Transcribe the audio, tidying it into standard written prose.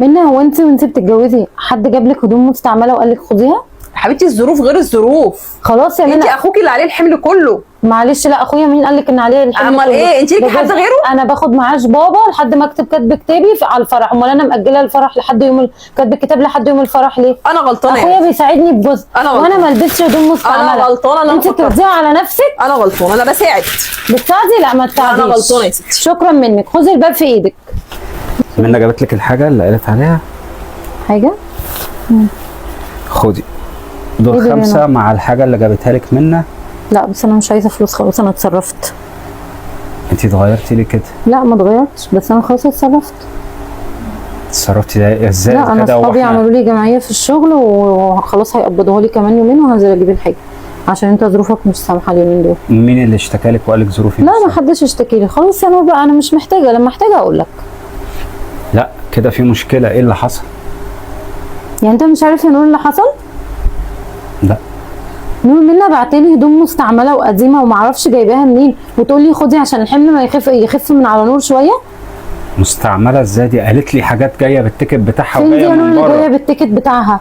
منى، هو وانت بتتجوزي حد جاب لك هدوم مستعمله وقال لك خديها؟ حبيبتي الظروف غير الظروف. خلاص يا انت منى. اخوكي اللي عليه الحمل كله. معلش، لا اخويا مين قال لك ان عليه الحمل امال كله؟ ايه؟ انت ليكي ده حد جوز- غيره؟ انا باخد معاش بابا لحد ما اكتب كاتب كتابي على الفرح. امال انا مأجله الفرح لحد يوم كاتب الكتاب لحد يوم الفرح ليه؟ انا غلطانه اخويا يعني. بيساعدني بجزء أنا وانا غلطانة. ما البسش هدوم مستعمله. انا غلطانه ان انا انت فكرت. بترضيها على نفسك. انا غلطانه، انا بساعد. بتساعدي؟ لا ما تساعديش. أنا غلطانة يا ستي. شكرا منك، خذي الباب في ايدك. منى جابت لك الحاجه اللي قالت عليها؟ حاجه؟ خدي إيه دول ده 5 هنا؟ مع الحاجه اللي جابتها لك منى. لا بس انا مش عايزه فلوس خلاص، انا اتصرفت. انت اتغيرتي ليه كده؟ لا ما اتغيرتش، بس انا خلاص اتصرفت. اتصرفتي ازاي لا انا كده اصحابي عملوا لي جمعيه في الشغل وخلاص هيقبضوها لي كمان يومين وهنزل اجيب الحاجه، عشان انت ظروفك مش سامحه اليومين دول. مين اللي اشتكى لك وقال لك ظروفي؟ لا مش ما حدش اشتكي لي خلاص يا نور بقى، انا مش محتاجه، لما احتاجه اقول لك. لا كده في مشكله، ايه اللي حصل؟ يعني انت مش عارف يا نور اللي حصل؟ لا نور منى بعتلي هدوم مستعمله وقديمه ومعرفش جايباها منين، وتقول لي خدي عشان الحمل ما يخف من على نور شويه. مستعمله ازاي؟ دي قالت لي حاجات جايه بالتيكت بتاعها فين دي وجايه يا نور من اللي بره. جايه بالتيكت بتاعها؟